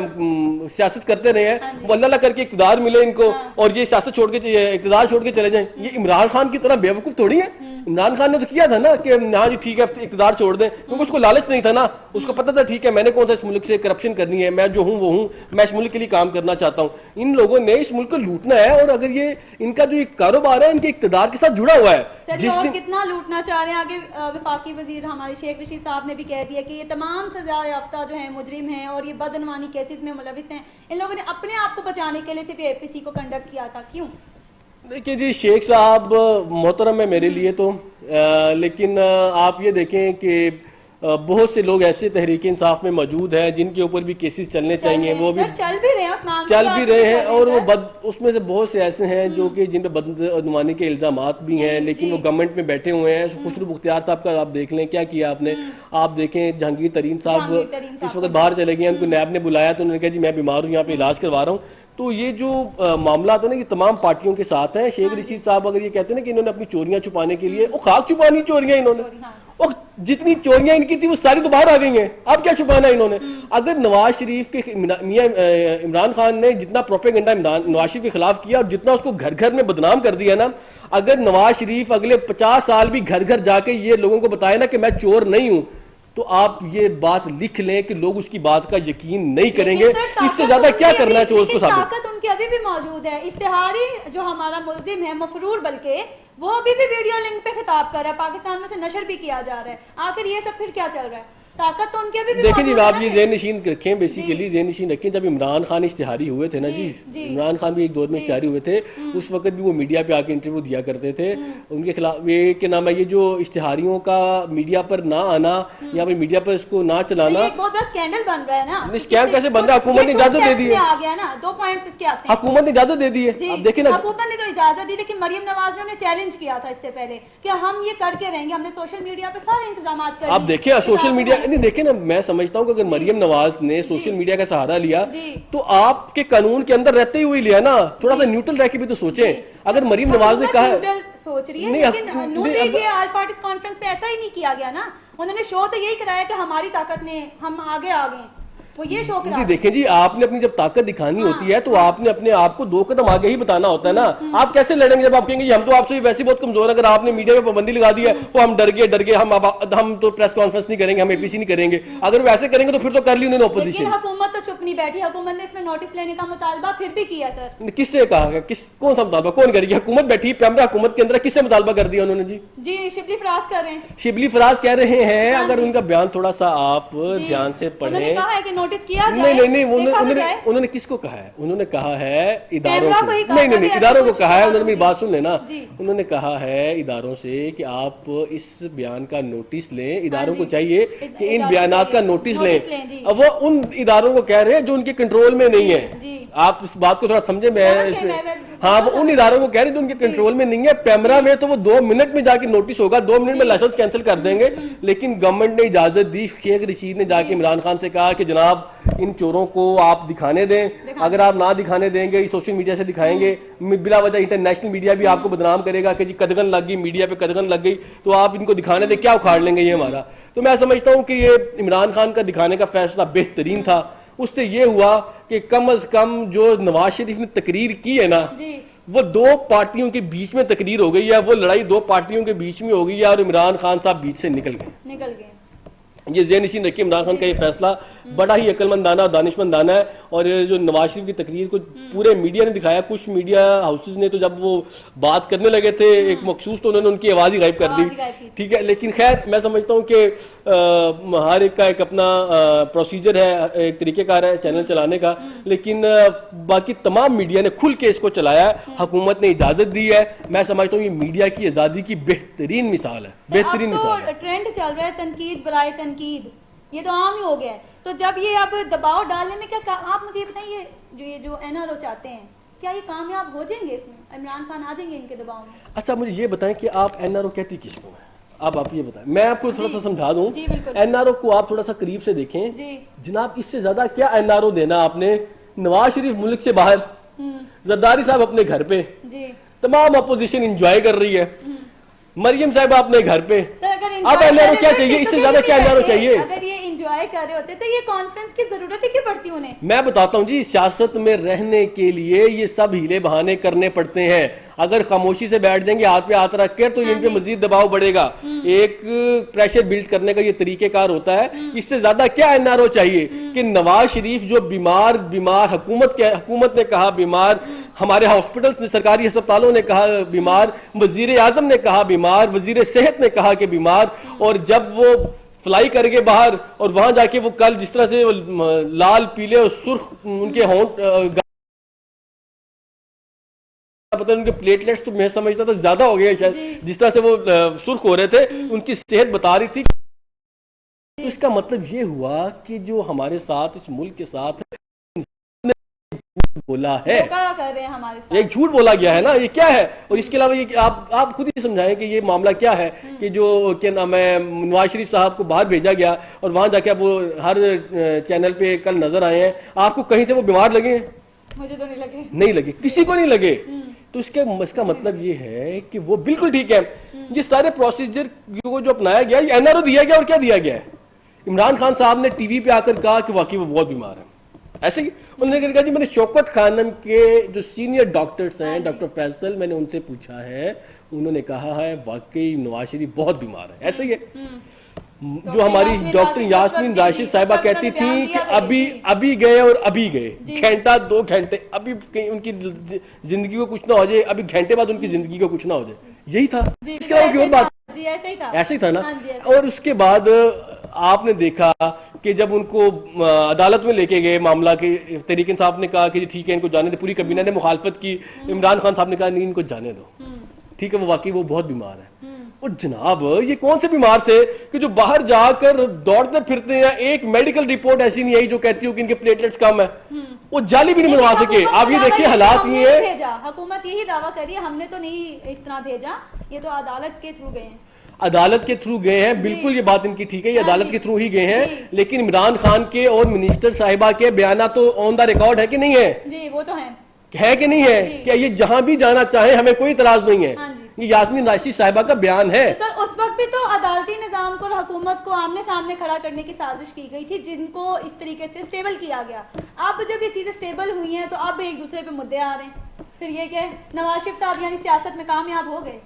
[SPEAKER 2] सियासत करते रहे हैं, वो अल्लाह करके इक़्तिदार मिले इनको और ये सियासत छोड़ के इक़्तिदार छोड़ के चले जाएं। ये इमरान खान की तरह बेवकूफ थोड़ी है। इमरान खान ने तो किया था ना कि हाँ जी ठीक है इक़्तिदार छोड़ दें, क्योंकि उसको लालच नहीं था ना, उसको पता था ठीक है मैंने कौन सा इस मुल्क से करप्शन करनी है, मैं जो हूँ वो हूँ, मैं इस मुल्क के लिए काम करना चाहता हूँ। इन लोगों ने इस मुल्क को लूटना है, और अगर ये इनका जो कारोबार है इनके इक़्तिदार के साथ जुड़ा हुआ है।
[SPEAKER 1] और कितना लूटना चाह रहे हैं आगे। वफाकी वजीर हमारे शेख रशीद साहब ने भी कह दिया कि ये तमाम सजा याफ्ता जो है मुजरिम हैं और ये बदनवानी केसेस में मुलविस हैं। इन लोगों ने अपने आप को बचाने के लिए सिर्फ APC को कंडक्ट किया था, क्यों?
[SPEAKER 2] देखिए जी, शेख साहब मोहतरम है मेरे लिए तो, लेकिन आप ये देखें कि बहुत से लोग ऐसे तहरीक इंसाफ में मौजूद हैं जिनके ऊपर भी केसेस चलने चाहिए, वो भी चल भी रहे हैं और वो उसमें से बहुत से ऐसे हैं जो कि जिन पर बदनवानी के इल्जामात भी हैं, लेकिन वो गवर्नमेंट में बैठे हुए हैं। खुसरू मुख्तियार साहब का आप देख लें क्या किया आपने, आप देखें जहांगीर तरीन साहब इस वक्त बाहर चले गए, उनको नैब ने बुलाया तो उन्होंने कहा जी मैं बीमार हूँ, यहाँ पे इलाज करवा रहा हूँ। तो ये जो मामला है ना ये तमाम पार्टियों के साथ है। शेख रशीद साहब अगर ये कहते हैं ना कि इन्होंने अपनी चोरियां छुपाने के लिए, वो खाक छुपानी चोरियां इन्होंने, और जितनी चोरियां इनकी थी वो सारी तो बाहर आ गई हैं, अब क्या छुपाना इन्होंने। अगर नवाज शरीफ के मियां इमरान खान ने जितना प्रोपेगेंडा नवाज शरीफ के खिलाफ किया और जितना उसको घर घर में बदनाम कर दिया ना, अगर नवाज शरीफ अगले 50 साल भी घर घर जाके ये लोगों को बताए ना कि मैं चोर नहीं हूं, तो आप ये बात लिख लें कि लोग उसकी बात का यकीन नहीं करेंगे।
[SPEAKER 1] लेकिन सर,
[SPEAKER 2] इससे ज्यादा क्या करना चाहिए उसको साबित?
[SPEAKER 1] ताकत उनकी अभी भी मौजूद है। इश्तिहारी जो हमारा मुल्जिम है मफरूर, बल्कि वो अभी भी वीडियो लिंक पे खिताब कर रहा है, पाकिस्तान में से नशर भी किया जा रहा है। आखिर ये सब फिर क्या चल रहा है? ताकत तो उनके अभी भी
[SPEAKER 2] देखिए जी,
[SPEAKER 1] मौजूद है
[SPEAKER 2] आप
[SPEAKER 1] ना
[SPEAKER 2] ये
[SPEAKER 1] फिर।
[SPEAKER 2] ज़हन नशीन रखें, बेसिकली ज़हन नशीन रखें, जब इमरान खान इश्तिहारी हुए थे ना जी, इमरान खान भी एक दौर में इश्तिहारी हुए थे, उस वक्त भी वो मीडिया पे आके इंटरव्यू दिया करते थे। उनके खिलाफ ये क्या नाम है, ये जो इश्तिहारियों का मीडिया पर ना आना या फिर मीडिया पर इसको ना
[SPEAKER 1] तो
[SPEAKER 2] चलाना,
[SPEAKER 1] ये एक बहुत बड़ा स्कैंडल बन रहा है ना।
[SPEAKER 2] स्कैम कैसे बन रहा है? हुकूमत ने इजाजत दे दी है।
[SPEAKER 1] आ गया ना, 2 पॉइंट्स इसके आते हैं।
[SPEAKER 2] हुकूमत ने इजाजत दे दी है,
[SPEAKER 1] जी,
[SPEAKER 2] आप देखें ना।
[SPEAKER 1] हुकूमत ने तो इजाजत दी, लेकिन मरियम नवाज ने उन्हें चैलेंज किया था इससे पहले कि हम ये करके रहेंगे। हमने सोशल मीडिया पे सारे इंतजाम कर
[SPEAKER 2] आप देखिए सोशल मीडिया नहीं देखे ना, मैं समझता हूँ कि अगर मरियम नवाज ने सोशल मीडिया का सहारा लिया तो आपके कानून के अंदर रहते हुए लिया ना, थोड़ा सा न्यूट्रल रह के भी तो सोचें। अगर मरियम नवाज ने कहा
[SPEAKER 1] सोच रही है,
[SPEAKER 2] नहीं,
[SPEAKER 1] लेकिन नून लीग के ऑल पार्टीज कॉन्फ्रेंस पे ऐसा ही नहीं किया गया ना। उन्होंने शो तो यही कराया कि हमारी ताकत ने हम आगे आ गए, वो ये शो करा।
[SPEAKER 2] देखें जी, आपने अपनी जब ताकत दिखानी होती है तो आपने अपने आप को 2 कदम आगे ही बताना होता है ना। आप कैसे लड़ेंगे जब आप कहेंगे हम तो आपसे वैसे बहुत कमजोर है, अगर आपने मीडिया पे पाबंदी लगा दी है तो हम डर गए हम तो प्रेस कॉन्फ्रेंस नहीं करेंगे, हम एपीसी नहीं करेंगे। अगर वैसे करेंगे तो फिर तो कर ली उन्होंने
[SPEAKER 1] लेकिन
[SPEAKER 2] ऑपोजिशन।
[SPEAKER 1] हुकूमत तो चुप नहीं बैठी, हुकूमत ने इसमें नोटिस लेने का मुतालबा फिर भी किया सर।
[SPEAKER 2] किससे कहा गया? कौन सा मुतालबा कौन करेगी? हुकूमत बैठी पैमरा, हुकूमत के अंदर किससे मुतालबा कर दिया उन्होंने जी?
[SPEAKER 1] जी शिबली फराज कर रहे हैं।
[SPEAKER 2] शिबली फराज कह रहे हैं, अगर उनका बयान थोड़ा सा आप ध्यान से
[SPEAKER 1] उन्होंने
[SPEAKER 2] पढ़ें।
[SPEAKER 1] कहा है कि नोटिस किया जाए।
[SPEAKER 2] नहीं, उन्होंने किसको कहा है? उन्होंने कहा है इदारों को। नहीं, इदारों को कहा है। उन्होंने मेरी बात सुन लेना। उन्होंने कहा है इदारों से कि आप इस बयान का नोटिस लें। इदारों को चाहिए कि इन बयानात का नोटिस लें। अब वो उन इदारों को कह रहे हैं जो उनके कंट्रोल में नहीं है। आप इस बात को थोड़ा समझे। हाँ, वो उन इदारों को कह रहे हैं जो उनके कंट्रोल में नहीं है। पैमरा में तो वो 2 मिनट में जाके नोटिस होगा, 2 मिनट में लाइसेंस कैंसिल कर देंगे। लेकिन गवर्नमेंट ने इजाजत दी। शेख रशीद ने जाके इमरान खान से कहा कि जनाब इन चोरों को आप दिखाने दें, अगर आप ना दिखाने देंगे, सोशल मीडिया से दिखाएंगे, बिला वजह इंटरनेशनल मीडिया भी आपको बदनाम करेगा कि जी कदगन लग गई, मीडिया पे कदगन लग गई, तो आप इनको दिखाने दें, क्या उखाड़ लेंगे ये हमारा। तो मैं समझता हूं कि ये इमरान खान का दिखाने का फैसला बेहतरीन था। उससे ये हुआ कि कम अज कम जो नवाज शरीफ ने तकरीर की है ना, वो 2 पार्टियों के बीच में तकरीर हो गई है। वो लड़ाई 2 पार्टियों के बीच में हो गई है और इमरान खान साहब बीच से निकल गए। ये ज़हन नशीन रखिए, इमरान खान का ये फैसला बड़ा ही अक्लमंदाना और दानिशमंदाना है। और ये जो नवाज शरीफ की तकरीर को पूरे मीडिया ने दिखाया, कुछ मीडिया हाउसेज ने तो जब वो बात करने लगे थे एक मखसूस, तो उन्होंने उनकी आवाज़ ही गायब कर दी। ठीक है, लेकिन खैर मैं समझता हूँ कि हर एक का एक अपना प्रोसीजर है, एक तरीक़ेकार है चैनल चलाने का। लेकिन बाकी तमाम मीडिया ने खुल के इसको चलाया है, हुकूमत ने इजाज़त दी है। मैं समझता हूँ ये मीडिया की आज़ादी की बेहतरीन मिसाल है, बेहतरीन मिसाल है।
[SPEAKER 1] ट्रेंड चल रहा है तनकीद बराए तनकीद, ये तो आम ही हो गया है। तो जब ये अब दबाव डालने में क्या आप मुझे बताइए, जो एनआरओ चाहते हैं, क्या ये कामयाब हो जाएंगे? इसमें इमरान खान आ जाएंगे इनके दबाव में?
[SPEAKER 2] अच्छा, मुझे ये बताएं कि आप एनआरओ कहती किसको है? अब आप ये बताएं, मैं आपको थोड़ा सा समझा दूं। एनआरओ को आप थोड़ा सा करीब से देखें जनाब। इससे ज्यादा क्या एनआरओ देना आपने? नवाज शरीफ मुल्क से बाहर, जरदारी साहब अपने घर पे, तमाम अपोजिशन इंजॉय कर रही है, मरियम साहब अपने घर पे। अब एनआरओ क्या चाहिए? इससे ज्यादा क्या एनआरओ चाहिए?
[SPEAKER 1] अगर ये एंजॉय कर रहे होते तो ये कॉन्फ्रेंस की जरूरत ही क्यों पड़ती उन्हें?
[SPEAKER 2] मैं बताता हूं जी, सियासत में रहने के लिए ये सब हीले बहाने करने पड़ते हैं। अगर खामोशी से बैठ देंगे हाथ पे हाथ रख कर तो इन पे मजीद दबाव बढ़ेगा। एक प्रेशर बिल्ड करने का ये तरीकेकार होता है। इससे ज्यादा क्या एनआरओ चाहिए कि नवाज शरीफ जो बीमार हुकूमत ने कहा बीमार, हमारे हॉस्पिटल्स ने, सरकारी अस्पतालों ने कहा बीमार, वजीर आजम ने कहा बीमार, वजीर सेहत ने कहा कि बीमार, और जब वो फ्लाई करके बाहर और वहां जाके वो कल जिस तरह से लाल पीले और सुर्ख उनके होंठ, पता उनके प्लेटलेट्स तो मैं समझता था ज्यादा हो गए शायद, जिस तरह से वो सुर्ख हो रहे थे, उनकी सेहत बता रही थी। तो इसका मतलब ये हुआ कि जो हमारे साथ, इस मुल्क के साथ बोला है,
[SPEAKER 1] कर रहे हैं हमारे साथ,
[SPEAKER 2] एक झूठ बोला गया है ना, ये क्या है? और इसके अलावा ये आप खुद ही समझाएं कि ये मामला क्या है कि जो क्या नाम है, नवाज शरीफ साहब को बाहर भेजा गया और वहां जाके वो हर चैनल पे कल नजर आए हैं। आपको कहीं से वो बीमार लगे?
[SPEAKER 1] मुझे तो
[SPEAKER 2] नहीं लगे, किसी को नहीं लगे। तो इसका मतलब ये है कि वो बिल्कुल ठीक है। ये सारे प्रोसीजर को जो अपनाया गया, ये एनआरओ दिया गया और क्या दिया गया है? इमरान खान साहब ने टीवी पे आकर कहा कि वाकई वो बहुत बीमार है, ऐसे ही उन्होंने कहा जी मैंने शौकत खानम के जो सीनियर डॉक्टर्स हैं, डॉक्टर फैसल, मैंने उनसे पूछा है, उन्होंने कहा है वाकई नवाज शरीफ बहुत बीमार है, ऐसे ही है। जो हमारी डॉक्टर यास्मीन राशिद साहिबा कहती थी कि अभी गए और अभी गए, घंटा 2 घंटे, अभी उनकी जिंदगी को कुछ ना हो जाए, अभी घंटे बाद उनकी जिंदगी को कुछ ना हो जाए, यही था। इसके अलावा कोई और बात ऐसे ही था ना। और उसके बाद आपने देखा कि जब उनको अदालत में लेके गए मामला के, तहरीक इंसाफ ने कहा कि ठीक है इनको जाने दे, पूरी कबीना ने मुखालफत की, इमरान खान साहब ने कहा नहीं इनको जाने दो, ठीक है वो वाकई वो बहुत बीमार है। और जनाब ये कौन से बीमार थे कि जो बाहर जाकर दौड़ते फिरते हैं, एक मेडिकल रिपोर्ट ऐसी नहीं आई जो कहती हो कि इनके प्लेटलेट्स कम है, वो जाली भी नहीं बनवा सके। आप ये देखिए हालात ये है,
[SPEAKER 1] हुकूमत यही दावा करी है हमने तो नहीं इस तरह भेजा, ये तो अदालत के थ्रू गए हैं,
[SPEAKER 2] अदालत के थ्रू गए हैं, बिल्कुल ये बात इनकी ठीक है, ये अदालत के थ्रू ही गए हैं। लेकिन इमरान खान के और मिनिस्टर साहिबा के बयान तो ऑन द रिकॉर्ड है कि नहीं है?
[SPEAKER 1] जी वो तो
[SPEAKER 2] है कि नहीं है? क्या ये जहां भी जाना चाहे हमें कोई इतराज नहीं है, ये यास्मीन राशिद साहिबा का बयान है।
[SPEAKER 1] तो सर उस वक्त भी तो अदालती निजाम को और हुकूमत को आमने सामने खड़ा करने की साजिश की गई थी, जिनको इस तरीके से स्टेबल किया गया। अब जब ये चीजें स्टेबल हुई हैं तो अब एक दूसरे पे मुद्दे आ रहे हैं, फिर ये क्या नवाज शरीफ साहब यानी सियासत में कामयाब हो गए?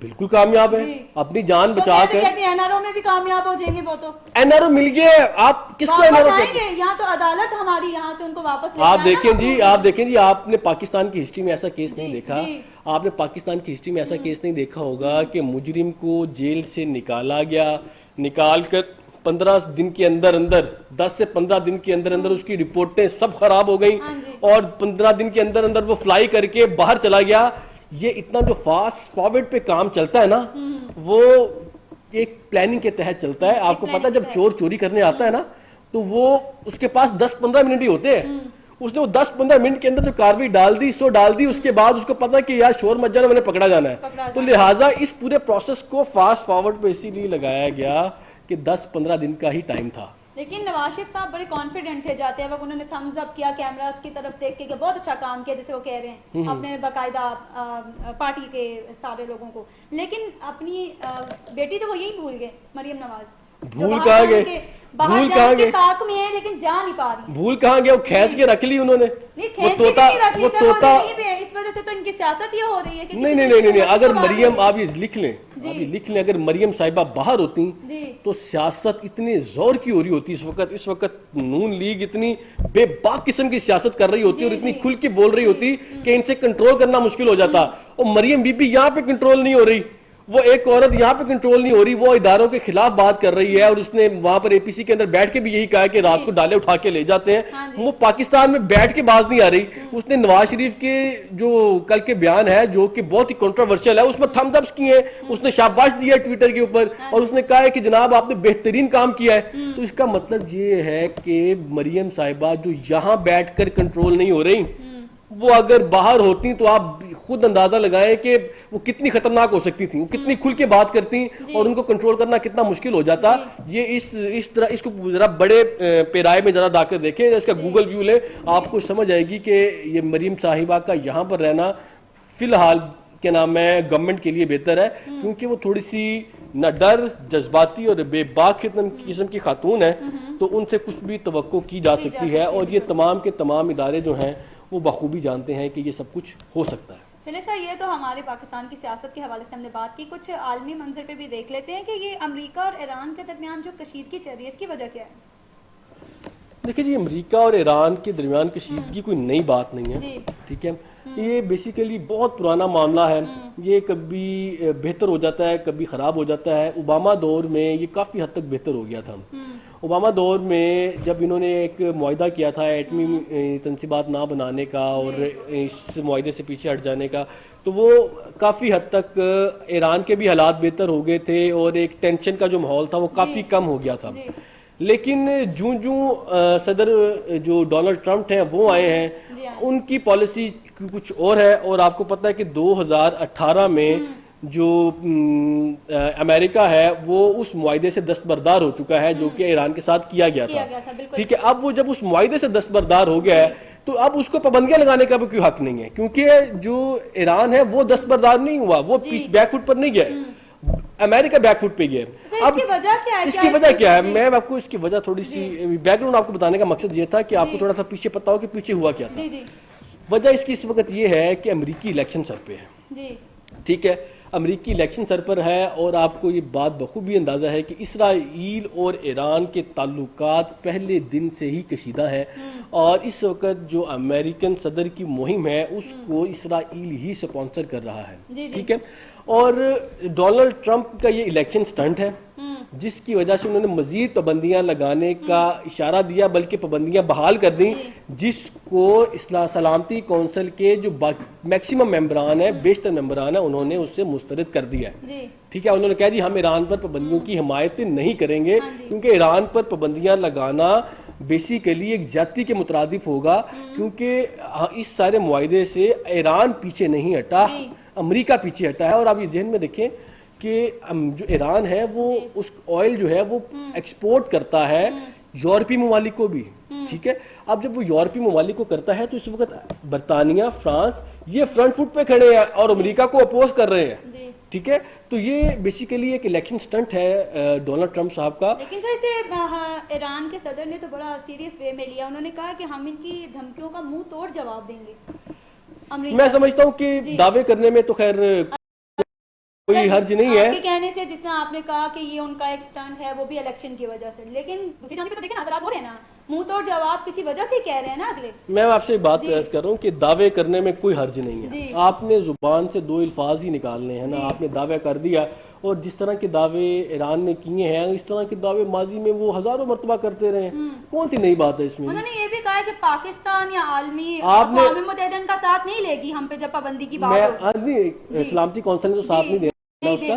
[SPEAKER 2] बिल्कुल कामयाब है, अपनी जान बचा कर।
[SPEAKER 1] एनआरओ में भी कामयाब हो जाएंगे वो तो।
[SPEAKER 2] एनआरओ मिल गया, आप किसको एनआरओ
[SPEAKER 1] कहते हैं? यहाँ तो अदालत हमारी यहाँ से उनको वापस
[SPEAKER 2] आप देखें जी, आप देखें जी, आपने पाकिस्तान की हिस्ट्री में ऐसा केस नहीं देखा, आपने पाकिस्तान की हिस्ट्री में ऐसा केस नहीं देखा होगा कि मुजरिम को जेल से निकाला गया, निकाल कर 15 दिन के अंदर अंदर 10 से 15 दिन के अंदर अंदर उसकी रिपोर्टें सब खराब हो गई और 15 दिन के अंदर अंदर वो फ्लाई करके बाहर चला गया। ये इतना जो फास्ट फॉरवर्ड पे काम चलता है ना, वो एक प्लानिंग के तहत चलता है। आपको पता है जब चोर चोरी करने आता है ना, तो वो उसके पास 10-15 मिनट ही होते हैं, उसने वो 10-15 मिनट के अंदर जो कार्रवाई डाल दी, सो डाल दी, उसके बाद उसको पता कि यार शोर मच जाना, मैंने पकड़ा जाना है। तो लिहाजा इस पूरे प्रोसेस को फास्ट फॉरवर्ड पे इसीलिए लगाया गया कि 10-15 दिन का ही टाइम था।
[SPEAKER 1] लेकिन नवाज शरीफ साहब बड़े कॉन्फिडेंट थे, जाते वक्त उन्होंने थम्स अप किया कैमरास की तरफ देख के बहुत अच्छा काम किया, जैसे वो कह रहे हैं अपने बाकायदा पार्टी के सारे लोगों को। लेकिन अपनी बेटी तो वो यही भूल गए, मरियम नवाज।
[SPEAKER 2] भूल कहाँ गए? भूल कहाँ गए?
[SPEAKER 1] ताक में है लेकिन जा नहीं पा रही।
[SPEAKER 2] भूल कहाँ गए? वो खींच के रख ली उन्होंने।
[SPEAKER 1] वो तोता इस वजह से तो इनकी सियासत ये हो रही है कि
[SPEAKER 2] नहीं, अगर मरियम, आप ये लिख लें, अगर मरियम साहिबा बाहर होती तो सियासत इतने जोर की हो रही होती इस वक्त नून लीग इतनी बेबाक किस्म की सियासत कर रही होती और इतनी खुल के बोल रही होती कि इनसे कंट्रोल करना मुश्किल हो जाता। और मरियम बीबी यहाँ पे कंट्रोल नहीं हो रही, वो एक औरत यहाँ पे कंट्रोल नहीं हो रही, वो इदारों के खिलाफ बात कर रही है और उसने वहां पर एपीसी के अंदर बैठ के भी यही कहा कि रात को डाले उठा के ले जाते हैं। वो पाकिस्तान में बैठ के बात नहीं आ रही। उसने नवाज शरीफ के जो कल के बयान है जो कि बहुत ही कंट्रोवर्शियल है, उसमें थम्स अप्स किए, उसने शाबाश दी है ट्विटर के ऊपर और उसने कहा है कि जनाब आपने बेहतरीन काम किया है। तो इसका मतलब ये है कि मरियम साहिबा जो यहाँ बैठ कर कंट्रोल नहीं हो रही, वो अगर बाहर होती तो आप खुद अंदाजा लगाएं कि वो कितनी खतरनाक हो सकती थी, वो कितनी खुल के बात करती और उनको कंट्रोल करना कितना मुश्किल हो जाता। ये इस तरह इसको जरा बड़े पैराए में जरा दाकर देखें, इसका गूगल व्यू ले, आपको समझ आएगी कि ये मरियम साहिबा का यहाँ पर रहना फिलहाल क्या नाम है गवर्नमेंट के लिए बेहतर है, क्योंकि वो थोड़ी सी न डर, जज्बाती और बेबाक किस्म की खातून है, तो उनसे कुछ भी तवक्को की जा सकती है और ये तमाम के तमाम इदारे जो हैं वो बखूबी जानते हैं कि ये सब कुछ हो सकता है।
[SPEAKER 1] चलिए सर, ये तो हमारे पाकिस्तान की सियासत के हवाले से हमने बात की, कुछ आलमी मंजर पे भी देख लेते हैं कि ये अमेरिका और ईरान के दरमियान जो कशीदगी चल रही है, इसकी वजह क्या है?
[SPEAKER 2] देखिए जी, अमेरिका और ईरान के दरमियान कशीदगी कोई नई बात नहीं है, ठीक है। ये बेसिकली बहुत पुराना मामला है, ये कभी बेहतर हो जाता है, कभी ख़राब हो जाता है। ओबामा दौर में ये काफ़ी हद तक बेहतर हो गया था। ओबामा दौर में जब इन्होंने एक मुआहदा किया था एटमी तनसीबात ना बनाने का और इस मुआहदे से पीछे हट जाने का, तो वो काफ़ी हद तक ईरान के भी हालात बेहतर हो गए थे और एक टेंशन का जो माहौल था वो काफ़ी कम हो गया था। लेकिन जूं सदर जो डोनाल्ड ट्रंप हैं वो आए हैं, उनकी पॉलिसी कुछ और है। और आपको पता है कि 2018 में जो अमेरिका है वो उस मुआहदे से दस्तबरदार हो चुका है जो कि ईरान के साथ किया गया था, ठीक है। अब वो जब उस मुआहदे से दस्तबरदार हो गया है तो अब उसको पाबंदियां लगाने का भी कोई हक नहीं है, क्योंकि जो ईरान है वो दस्तबरदार नहीं हुआ, वो बैकफुट पर नहीं गया, अमेरिका बैकफुट पे गया। अब इसकी वजह क्या है? मैं आपको इसकी वजह थोड़ी सी बैकग्राउंड आपको बताने का मकसद ये था कि आपको थोड़ा सा पीछे पता हो कि पीछे हुआ क्या था। वजह इसकी इस वक्त ये है कि अमेरिकी इलेक्शन सर पे है, ठीक है। अमेरिकी इलेक्शन सर पर है और आपको ये बात बखूबी अंदाज़ा है कि इसराइल और ईरान के ताल्लुकात पहले दिन से ही कशीदा हैं और इस वक्त जो अमेरिकन सदर की मुहिम है उसको इसराइल ही स्पॉन्सर कर रहा है। ठीक है, और डोनाल्ड ट्रंप का ये इलेक्शन स्टंट है जिसकी वजह से उन्होंने मजीद पाबंदियां लगाने का इशारा दिया, बल्कि पाबंदियां बहाल कर दी, जिसको सलामती कौंसिल के जो मैक्सिमम मेंबरान है, बेशतर मेंबरान है, उन्होंने उससे मुस्तरद कर दिया है। ठीक है, उन्होंने कह दी हम ईरान पर पाबंदियों की हिमायत नहीं करेंगे क्योंकि ईरान पर पाबंदियां लगाना बेसिकली एक ज्यादती के मुतरादिफ होगा, क्योंकि इस सारे मुआहदे से ईरान पीछे नहीं हटा, अमेरिका पीछे हटा है। और आप ये जहन में रखें कि जो ईरान है वो उस ऑयल जो है वो एक्सपोर्ट करता है यूरोपीय ममालिक को भी। ठीक है, अब जब वो यूरोपीय ममालिक को करता है तो इस वक्त बरतानिया, फ्रांस ये फ्रंट फुट पे खड़े हैं और अमेरिका को अपोज कर रहे हैं। ठीक है, तो ये बेसिकली एक इलेक्शन स्टंट है डोनाल्ड ट्रंप साहब का।
[SPEAKER 1] लेकिन सर इसे ईरान के सदर ने तो बड़ा सीरियस वे में लिया, उन्होंने कहा कि हम इनकी धमकियों का मुंह तोड़ जवाब देंगे।
[SPEAKER 2] मैं समझता हूँ कि दावे करने में तो खैर कोई हर्ज नहीं है।
[SPEAKER 1] आपके कहने से जिसना आपने कहा कि ये उनका एक स्टंट है वो भी इलेक्शन की वजह से, लेकिन दूसरी जानिब पे तो देखें नजरात हो रहे हैं ना, मुंह तोड़ जवाब किसी वजह से कह रहे हैं ना अगले।
[SPEAKER 2] मैं आपसे बात कर रहा हूँ कि दावे करने में कोई हर्ज नहीं है। आपने जुबान से दो अल्फाज ही निकालने हैं ना, आपने दावा कर दिया और जिस तरह के दावे ईरान ने किए हैं इस तरह के दावे माजी में वो हजारों मरतबा करते रहे, कौन सी नई बात है इसमें।
[SPEAKER 1] उन्होंने ये भी कहा कि पाकिस्तान या आलमी अक़वाम मुत्तहिदा का साथ नहीं लेगी हम पे जब पाबंदी की बात हो।
[SPEAKER 2] सलामती कौंसिल ने तो साथ नहीं उसका।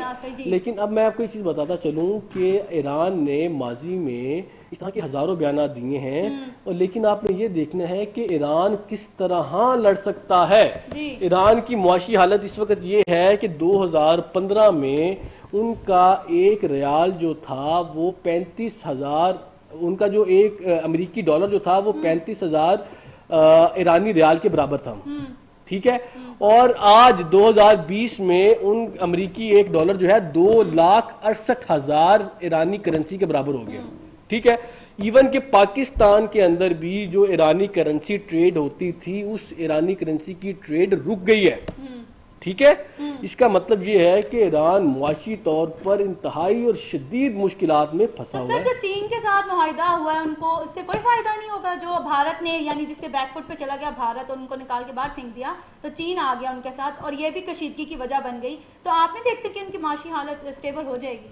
[SPEAKER 2] लेकिन अब मैं आपको एक चीज बताता चलूं कि ईरान ने माजी में इस तरह के हजारों बयान दिए हैं और लेकिन आपने ये देखना है कि ईरान किस तरह लड़ सकता है। ईरान की मुआशी हालत इस वक्त ये है कि 2015 में उनका एक रियाल जो था वो 35,000, उनका जो एक अमेरिकी डॉलर जो था वो 35,000 ईरानी रियाल के बराबर था। ठीक है, और आज 2020 में उन अमेरिकी एक डॉलर जो है 2,68,000 ईरानी करेंसी के बराबर हो गया। ठीक है, इवन के पाकिस्तान के अंदर भी जो ईरानी करेंसी ट्रेड होती थी उस ईरानी करेंसी की ट्रेड रुक गई है। ठीक है, इसका मतलब ये है कि ईरान मुआशी तौर पर इंतहाई और शदीद मुश्किलात में फंसा हुआ है।
[SPEAKER 1] जो चीन के साथ मुआहिदा हुआ है उनको इससे कोई फायदा नहीं होगा, जो भारत ने यानी जिससे बैकफुट पे चला गया भारत और उनको निकाल के बाहर फेंक दिया तो चीन आ गया उनके साथ और ये भी कशीदगी की वजह बन गई, तो आप नहीं देखते कि उनकी माशी हालत स्टेबल हो जाएगी।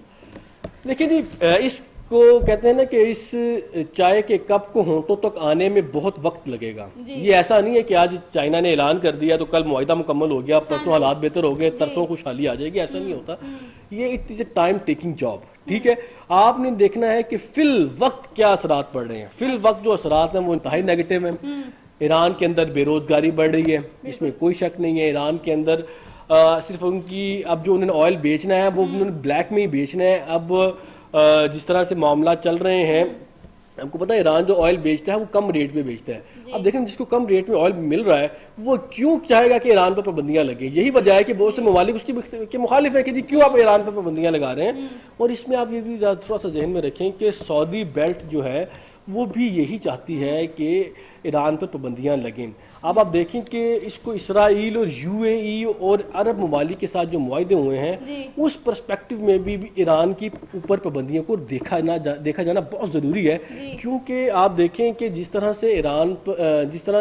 [SPEAKER 2] देखिए जी, इसको कहते हैं ना कि इस चाय के कप को होंठों तक आने में बहुत वक्त लगेगा। ये ऐसा नहीं है कि आज चाइना ने ऐलान कर दिया तो कल मुआहिदा मुकम्मल हो गया, परसों हालात बेहतर हो गए, तरफों खुशहाली आ जाएगी, ऐसा नहीं होता। ये it is a time taking job. ठीक है, आपने देखना है कि फिल वक्त क्या असरात पड़ रहे हैं। फिल वक्त जो असरात हैं वो इंतहाई नेगेटिव है। ईरान के अंदर बेरोजगारी बढ़ रही है, इसमें कोई शक नहीं है। ईरान के अंदर सिर्फ उनकी अब जो उन्होंने ऑयल बेचना है वो उन्होंने ब्लैक में ही बेचना है। अब जिस तरह से मामला चल रहे हैं, आपको पता है ईरान जो ऑयल बेचता है वो कम रेट पे बेचता है। अब देखें जिसको कम रेट में ऑयल मिल रहा है वो क्यों चाहेगा कि ईरान पर पाबंदियां लगे। यही वजह है कि बहुत से ममालिक उसकी के मुखालिफ है कि जी क्यों आप ईरान पर पाबंदियां लगा रहे हैं। और इसमें आप ये भी थोड़ा सा जहन में रखें कि सऊदी बेल्ट जो है वो भी यही चाहती है कि ईरान पर पाबंदियां लगें। अब आप देखें कि इसको इसराइल और यूएई और अरब ममालिक के साथ जो मुआहदे हुए हैं उस पर्सपेक्टिव में भी ईरान की ऊपर पाबंदियों को देखा जाना बहुत ज़रूरी है। क्योंकि आप देखें कि जिस तरह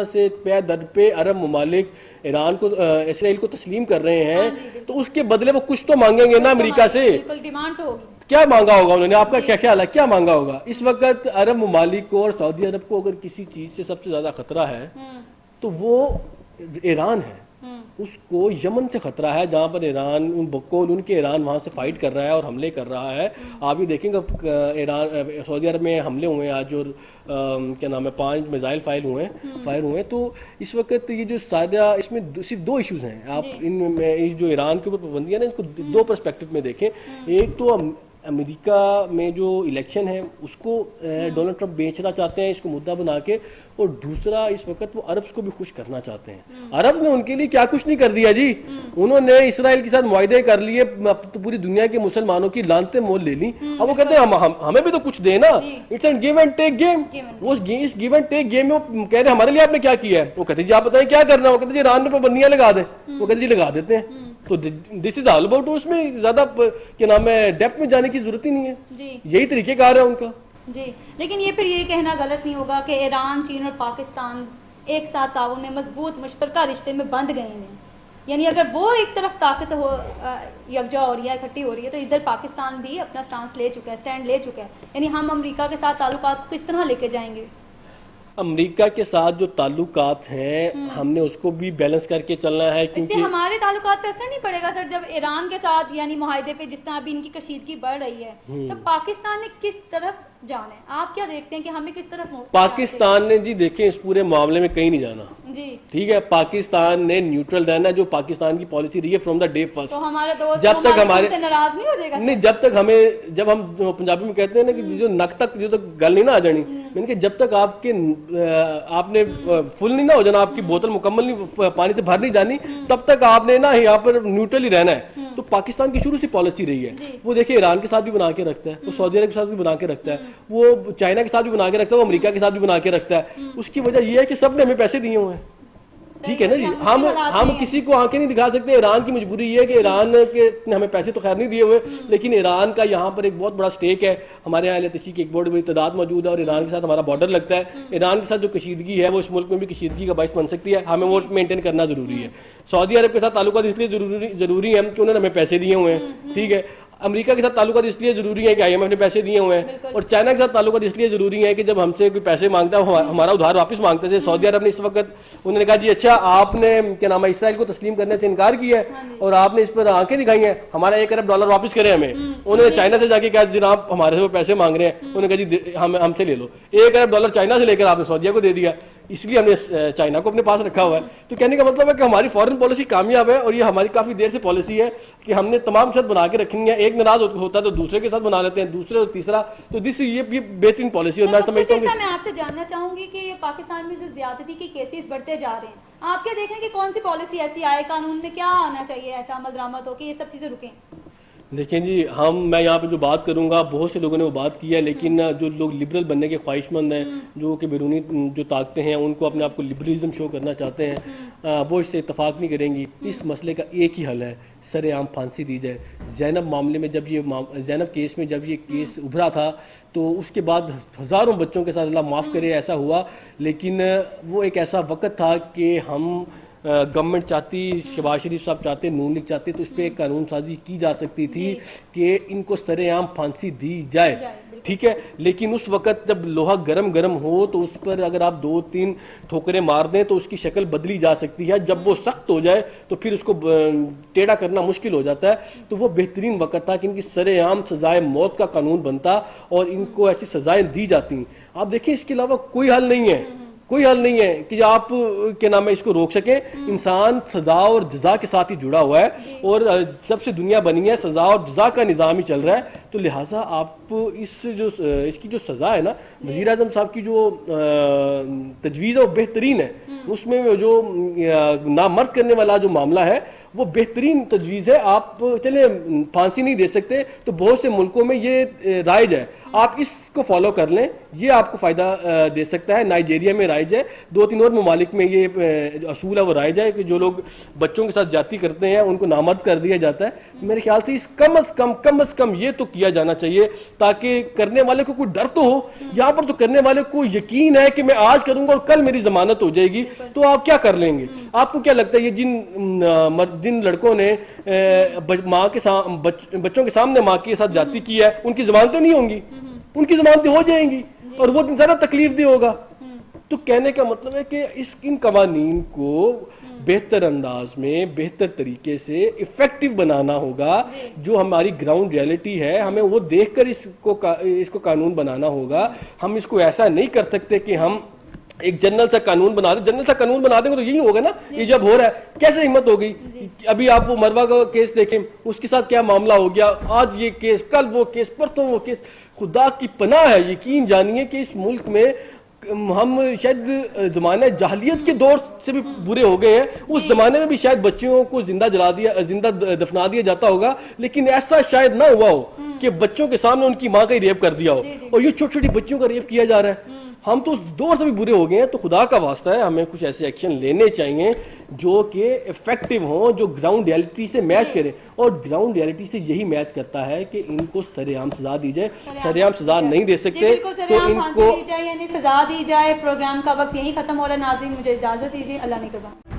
[SPEAKER 2] से पे दर पे अरब ममालिक ईरान को इसराइल को तस्लीम कर रहे हैं तो उसके बदले वो कुछ तो मांगेंगे ना अमेरिका से।
[SPEAKER 1] डिमांड तो होगी।
[SPEAKER 2] क्या मांगा होगा उन्होंने, आपका क्या ख्याल है क्या मांगा होगा? इस वक्त अरब ममालिक को और सऊदी अरब को अगर किसी चीज से सबसे ज्यादा खतरा है तो वो ईरान है। उसको यमन से खतरा है जहां पर ईरान उनके ईरान वहां से फाइट कर रहा है और हमले कर रहा है। आप भी देखेंगे ईरान सऊदी अरब में हमले हुए हैं आज और क्या नाम है 5 मिसाइल फायर हुए। तो इस वक्त ये जो सारा इसमें सिर्फ 2 इश्यूज हैं। आप इनमें जो ईरान के ऊपर पाबंदियां ना इसको 2 पर्सपेक्टिव में देखें। एक तो अमेरिका में जो इलेक्शन है उसको डोनाल्ड ट्रंप बेचना चाहते हैं इसको मुद्दा बना के, और दूसरा इस वक्त वो अरब्स को भी खुश करना चाहते हैं। अरब ने उनके लिए क्या कुछ नहीं कर दिया जी, उन्होंने इसराइल के साथ मुआहदे कर लिए, तो पूरी दुनिया के मुसलमानों की लानते मोल ले ली। अब वो कहते हैं हमें भी तो कुछ देना। It's an give and take game. इस गिव एंड टेक गेम में वो कह रहे हमारे लिए आपने क्या किया है। वो कहते जी आप बताएं क्या करना है। वो कहते जी ईरान में पाबंदियां लगा दें। वो कहते जी लगा देते हैं। तो दिस इज ऑल अबाउट, उसमें ज्यादा क्या नाम है डेप्थ में जाने की जरूरत ही नहीं है
[SPEAKER 1] जी
[SPEAKER 2] यही तरीकेकार है उनका
[SPEAKER 1] जी। लेकिन ये फिर ये कहना गलत नहीं होगा कि ईरान, चीन और पाकिस्तान एक साथ ताउन में मजबूत मुश्तरका रिश्ते में बंध गए हैं। यानी अगर वो एक तरफ ताकत हो यकजा हो रही है, इकट्ठी हो रही है, तो इधर पाकिस्तान भी अपना स्टांस ले चुका है, स्टैंड ले चुका है। यानी हम अमेरिका के साथ ताल्लुकात को किस तरह लेके जाएंगे?
[SPEAKER 2] अमेरिका के साथ जो ताल्लुकात हैं हमने उसको भी बैलेंस करके चलना है,
[SPEAKER 1] इससे
[SPEAKER 2] क्योंकि
[SPEAKER 1] हमारे ताल्लुकात पे असर नहीं पड़ेगा सर? जब ईरान के साथ यानी मुआहदे पे जिस तरह अभी इनकी कशीदगी बढ़ रही है, तो पाकिस्तान ने किस तरफ जाना है? आप क्या देखते हैं कि हमें किस तरफ
[SPEAKER 2] पाकिस्तान ने जी देखें इस पूरे मामले में कहीं नहीं जाना
[SPEAKER 1] जी,
[SPEAKER 2] ठीक है। पाकिस्तान ने न्यूट्रल रहना, जो पाकिस्तान की पॉलिसी रही है फ्रॉम द डे फर्स्ट।
[SPEAKER 1] तो हमारे दोस्त
[SPEAKER 2] जब तक हमारे
[SPEAKER 1] से नाराज नहीं हो जाएगा?
[SPEAKER 2] नहीं, जब तक हमें, जब हम पंजाबी में कहते हैं ना कि जो नक तक जो तक गल नहीं ना आ जानी, मैंने कहा जब तक आपने फुल नहीं ना हो जाना, आपकी बोतल मुकम्मल नहीं पानी से भर नहीं जानी, तब तक आपने ना यहाँ पर न्यूट्रल ही रहना है। तो पाकिस्तान की शुरू से पॉलिसी रही है, वो देखिए ईरान के साथ भी बना के रखता है, वो सऊदी अरब के साथ भी बना के रखता है, वो चाइना के साथ भी बना के रखता है, वो अमेरिका के साथ भी बना के रखता है। उसकी वजह यह है कि सबने हमें पैसे दिए हुए हैं, ठीक है ना जी। हम किसी को आंखें नहीं दिखा सकते। ईरान की मजबूरी ये है कि ईरान के ने हमें पैसे तो खैर नहीं दिए हुए, लेकिन ईरान का यहाँ पर एक बहुत बड़ा स्टेक है। हमारे यहाँ एलटीसी की एक बहुत बड़ी तादाद मौजूद है और ईरान के साथ हमारा बॉर्डर लगता है। ईरान के साथ जो कशीदगी है वो इस मुल्क में भी कशीदगी का बायस बन सकती है, हमें वो मेंटेन करना जरूरी है। सऊदी अरब के साथ ताल्लुकात इसलिए जरूरी है कि उन्होंने हमें पैसे दिए हुए हैं, ठीक है। अमेरिका के साथ ताल्लुकात इसलिए जरूरी है कि IMF ने पैसे दिए हुए हैं, और चाइना के साथ ताल्लुकात इसलिए जरूरी है कि जब हमसे कोई पैसे मांगता है वो हमारा उधार वापस मांगते थे। सऊदी अरब ने इस वक्त उन्होंने कहा जी अच्छा आपने क्या नाम है इसराइल को तस्लीम करने से इनकार किया है और आपने इस पर आंखें दिखाई हैं, हमारा $1 अरब वापस करें हमें। उन्होंने चाइना से जाके कहा जनाब हमारे से वो पैसे मांग रहे हैं, उन्होंने कहा जी हमसे ले लो। $1 अरब चाइना से लेकर आपने सऊदीया को दे दिया, इसलिए हमने चाइना को अपने पास रखा हुआ है। तो कहने का मतलब है कि हमारी फॉरेन पॉलिसी कामयाब है और ये हमारी काफी देर से पॉलिसी है कि हमने तमाम साथ बना के रखनी है। एक नाराज होता है तो दूसरे के साथ बना लेते हैं, दूसरे और तीसरा, तो दिस ये बेहतरीन पॉलिसी है। मैं समझता हूँ
[SPEAKER 1] मैं आपसे जानना चाहूंगी कि ये पाकिस्तान में जो ज्यादती के केसेस बढ़ते जा रहे हैं, आप क्या देख रहे हैं कि कौन सी पॉलिसी ऐसी आए, कानून में क्या आना चाहिए ऐसा अमल दरामद हो कि ये सब चीजें रुकें?
[SPEAKER 2] देखें जी, मैं यहाँ पे जो बात करूँगा बहुत से लोगों ने वो बात की है, लेकिन जो लोग लिबरल बनने के ख्वाहिशमंद हैं, जो कि बैरूनी जो ताकतें हैं उनको अपने आप को लिबरलिज्म शो करना चाहते हैं, वो इससे इत्तफाक नहीं करेंगी। इस मसले का एक ही हल है, सरेआम फांसी दी जाए। ज़ैनब मामले में जब ये ज़ैनब केस में जब ये केस उभरा था तो उसके बाद हज़ारों बच्चों के साथ, अल्लाह माफ़ करे ऐसा हुआ, लेकिन वो एक ऐसा वक्त था कि हम गवर्नमेंट चाहती, शहबाज शरीफ साहब चाहते, नून लीग चाहते, तो इस पर एक कानून साजी की जा सकती थी कि इनको सरेआम फांसी दी जाए, ठीक है। लेकिन उस वक्त जब लोहा गरम हो तो उस पर अगर आप 2-3 ठोकरें मार दें तो उसकी शक्ल बदली जा सकती है। जब वो सख्त हो जाए तो फिर उसको टेढ़ा करना मुश्किल हो जाता है। तो वो बेहतरीन वक्त था कि इनकी सरेआम सजाए मौत का कानून बनता और इनको ऐसी सजाएं दी जाती। आप देखिए इसके अलावा कोई हल नहीं है, कोई हल नहीं है कि आप क्या नाम है इसको रोक सकें। इंसान सजा और जजा के साथ ही जुड़ा हुआ है और जब से दुनिया बनी है सजा और जजा का निज़ाम ही चल रहा है। तो लिहाजा आप इसकी जो सजा है ना, वज़ीर आज़म साहब की जो तजवीज़ है वो बेहतरीन है। उसमें जो नामर्द करने वाला जो मामला है वो बेहतरीन तजवीज़ है। आप चले फांसी नहीं दे सकते तो बहुत से मुल्कों में ये राइज है, आप इसको फॉलो कर लें, ये आपको फ़ायदा दे सकता है। नाइजीरिया में राइज है, 2-3 और ममालिक में ये असूल है वो राइज है कि जो लोग बच्चों के साथ जाती करते हैं उनको नामर्द कर दिया जाता है। मेरे ख्याल से इस कम अज़ कम ये तो किया जाना चाहिए ताकि करने वाले को कोई डर तो हो। यहाँ पर तो करने वाले को यकीन है कि मैं आज करूंगा और कल मेरी जमानत हो जाएगी, तो आप क्या कर लेंगे? आपको क्या लगता है ये जिन लड़कों ने माँ के बच्चों के सामने माँ के साथ जाती की है उनकी जमानतें नहीं होंगी? उनकी जमानतें हो जाएंगी और वो दिन ज्यादा तकलीफ दे होगा। तो कहने का मतलब है कि इन कवानीन को बेहतर अंदाज में, बेहतर तरीके से इफेक्टिव बनाना होगा। जो हमारी ग्राउंड रियलिटी है हमें वो देखकर इसको कानून बनाना होगा। हम इसको ऐसा नहीं कर सकते कि हम एक जनरल सा कानून बना दे। जनरल सा कानून बना देंगे तो यही होगा ना, ये जब हो रहा है कैसे हिम्मत हो गई। अभी आप वो मरवा का केस देखें, उसके साथ क्या मामला हो गया, आज ये केस, कल वो केस, परसों वो केस। खुदा की पनाह है, यकीन जानिए कि इस मुल्क में हम शायद जमाने जाहलियत के दौर से भी बुरे हो गए हैं। उस जमाने में भी शायद बच्चियों को जिंदा दफना दिया जाता होगा, लेकिन ऐसा शायद ना हुआ हो कि बच्चों के सामने उनकी माँ का ही रेप कर दिया हो। और ये छोटी छोटी बच्चियों का रेप किया जा रहा है। हम तो उस दौर से भी बुरे हो गए हैं। तो खुदा का वास्ता है, हमें कुछ ऐसे एक्शन लेने चाहिए जो कि इफेक्टिव हों, जो ग्राउंड रियलिटी से मैच करें। और ग्राउंड रियलिटी से यही मैच करता है कि इनको सरेआम सजा दी जाए। सरेआम सजा नहीं दे सकते तो इनको
[SPEAKER 1] दी जाए, यानी सजा दी जाए। प्रोग्राम का वक्त यही खत्म हो रहा है। नाज़रीन, मुझे इजाजत दीजिए। अल्लाह ने के बाद।